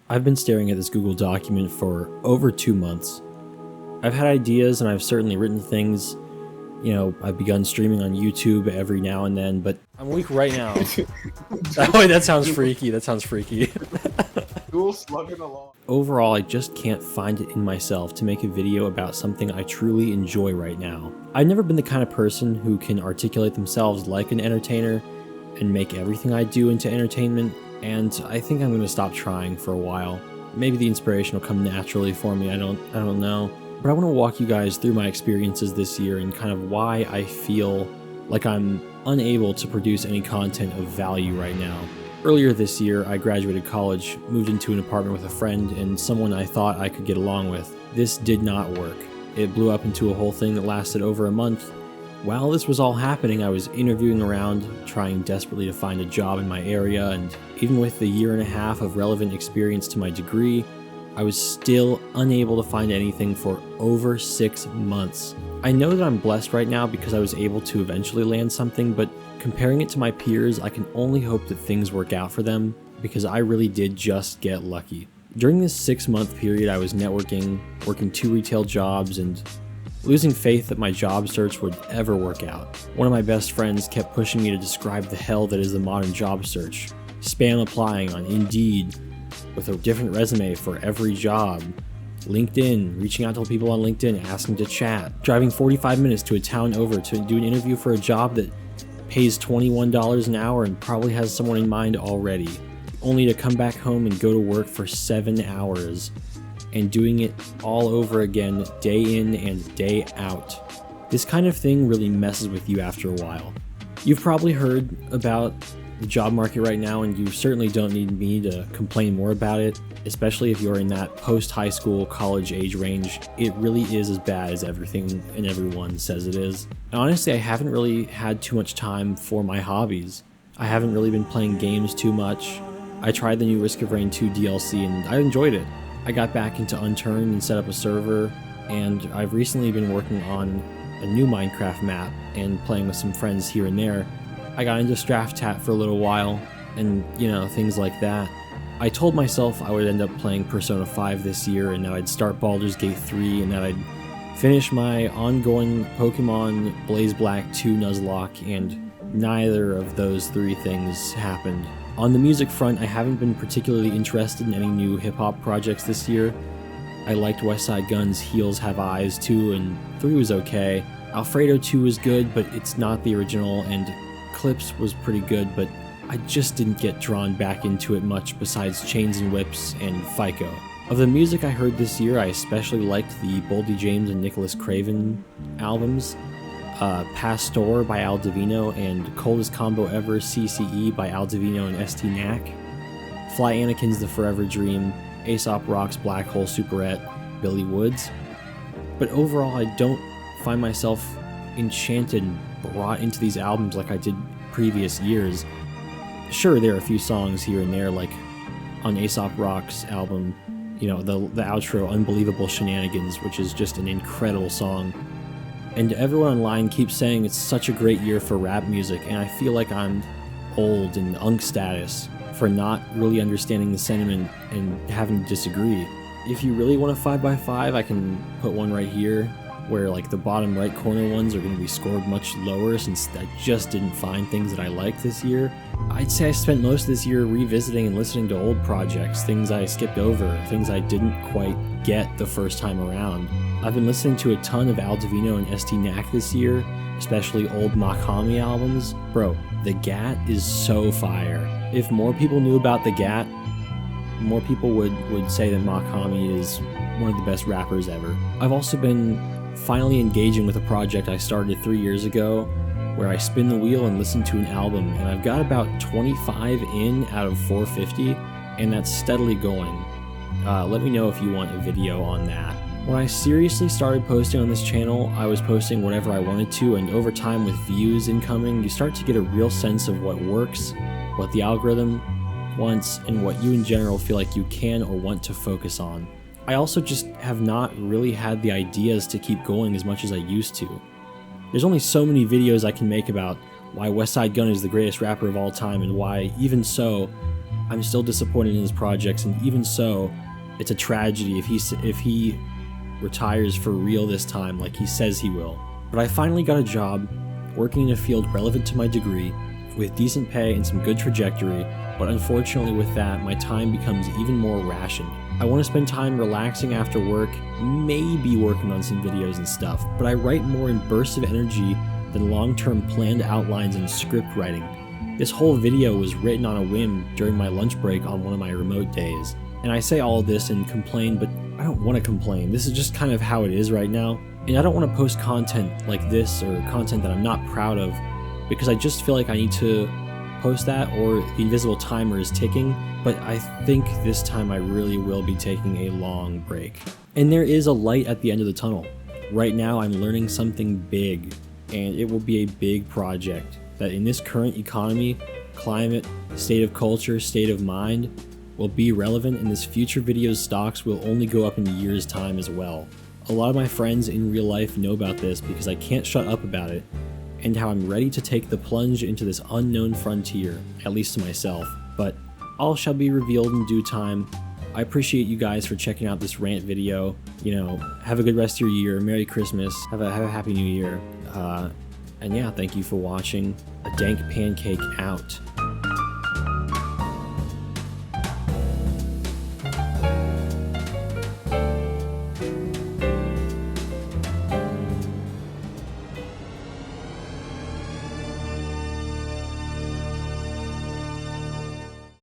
I've been staring at this Google document for over 2 months. I've had ideas and I've certainly written things. I've begun streaming on YouTube every now and then, but I'm weak right now. Oh, wait, that sounds freaky. Dual slugging along. Overall, I just can't find it in myself to make a video about something I truly enjoy right now. I've never been the kind of person who can articulate themselves like an entertainer and make everything I do into entertainment, and I think I'm going to stop trying for a while. Maybe the inspiration will come naturally for me, I don't know. But I want to walk you guys through my experiences this year and kind of why I feel like I'm unable to produce any content of value right now. Earlier this year, I graduated college, moved into an apartment with a friend and someone I thought I could get along with. This did not work. It blew up into a whole thing that lasted over a month. While this was all happening, I was interviewing around, trying desperately to find a job in my area, and even with the year and a half of relevant experience to my degree, I was still unable to find anything for over 6 months. I know that I'm blessed right now because I was able to eventually land something, but comparing it to my peers, I can only hope that things work out for them because I really did just get lucky. During this 6-month period, I was networking, working 2 retail jobs, and losing faith that my job search would ever work out. One of my best friends kept pushing me to describe the hell that is the modern job search. Spam applying on Indeed, with a different resume for every job. LinkedIn, reaching out to people on LinkedIn, asking to chat. Driving 45 minutes to a town over to do an interview for a job that pays $21 an hour and probably has someone in mind already. Only to come back home and go to work for 7 hours. And doing it all over again, day in and day out. This kind of thing really messes with you after a while. You've probably heard about the job market right now, and you certainly don't need me to complain more about it, especially if you're in that post-high school, college age range. It really is as bad as everything and everyone says it is. And honestly, I haven't really had too much time for my hobbies. I haven't really been playing games too much. I tried the new Risk of Rain 2 DLC and I enjoyed it. I got back into Unturned and set up a server, and I've recently been working on a new Minecraft map and playing with some friends here and there. I got into Straft for a little while, and things like that. I told myself I would end up playing Persona 5 this year, and that I'd start Baldur's Gate 3, and that I'd finish my ongoing Pokemon BlazBlack 2 Nuzlocke, and neither of those 3 things happened. On the music front, I haven't been particularly interested in any new hip-hop projects this year. I liked Westside Gunn's Heels Have Eyes 2, and 3 was okay. Alfredo 2 was good, but it's not the original, and Clips was pretty good, but I just didn't get drawn back into it much besides Chains and Whips and FICO. Of the music I heard this year, I especially liked the Boldy James and Nicholas Craven albums, Pastor by Al Divino, and Coldest Combo Ever CCE by Al Divino and ST Knack, Fly Anakin's The Forever Dream, Aesop Rock's Black Hole Superette, Billy Woods. But overall, I don't find myself enchanted and brought into these albums like I did previous years. Sure, there are a few songs here and there, like on Aesop Rock's album, the outro Unbelievable Shenanigans, which is just an incredible song. And everyone online keeps saying it's such a great year for rap music, and I feel like I'm old and unk status for not really understanding the sentiment and having to disagree. If you really want a 5x5, I can put one right here, where the bottom right corner ones are going to be scored much lower since I just didn't find things that I liked this year. I'd say I spent most of this year revisiting and listening to old projects, things I skipped over, things I didn't quite get the first time around. I've been listening to a ton of Al Divino and ST Knack this year, especially old Makami albums. Bro, The Gat is so fire. If more people knew about The Gat, more people would say that Makami is one of the best rappers ever. I've also been finally engaging with a project I started 3 years ago, where I spin the wheel and listen to an album, and I've got about 25 in out of 450, and that's steadily going. Let me know if you want a video on that. When I seriously started posting on this channel, I was posting whatever I wanted to, and over time with views incoming, you start to get a real sense of what works, what the algorithm wants, and what you in general feel like you can or want to focus on. I also just have not really had the ideas to keep going as much as I used to. There's only so many videos I can make about why Westside Gunn is the greatest rapper of all time, and why, even so, I'm still disappointed in his projects, and even so, it's a tragedy if he retires for real this time like he says he will. But I finally got a job working in a field relevant to my degree with decent pay and some good trajectory, but unfortunately with that, my time becomes even more rationed. I want to spend time relaxing after work, maybe working on some videos and stuff, but I write more in bursts of energy than long-term planned outlines and script writing. This whole video was written on a whim during my lunch break on one of my remote days. And I say all this and complain, but I don't want to complain. This is just kind of how it is right now. And I don't want to post content like this or content that I'm not proud of, because I just feel like I need to post that or the invisible timer is ticking. But I think this time I really will be taking a long break. And there is a light at the end of the tunnel. Right now I'm learning something big, and it will be a big project that in this current economy, climate, state of culture, state of mind, will be relevant, and this future video's stocks will only go up in a year's time as well. A lot of my friends in real life know about this because I can't shut up about it, and how I'm ready to take the plunge into this unknown frontier, at least to myself, but all shall be revealed in due time. I appreciate you guys for checking out this rant video. You know, have a good rest of your year, Merry Christmas, have a Happy New Year, and yeah, thank you for watching. A Dank Pancake out.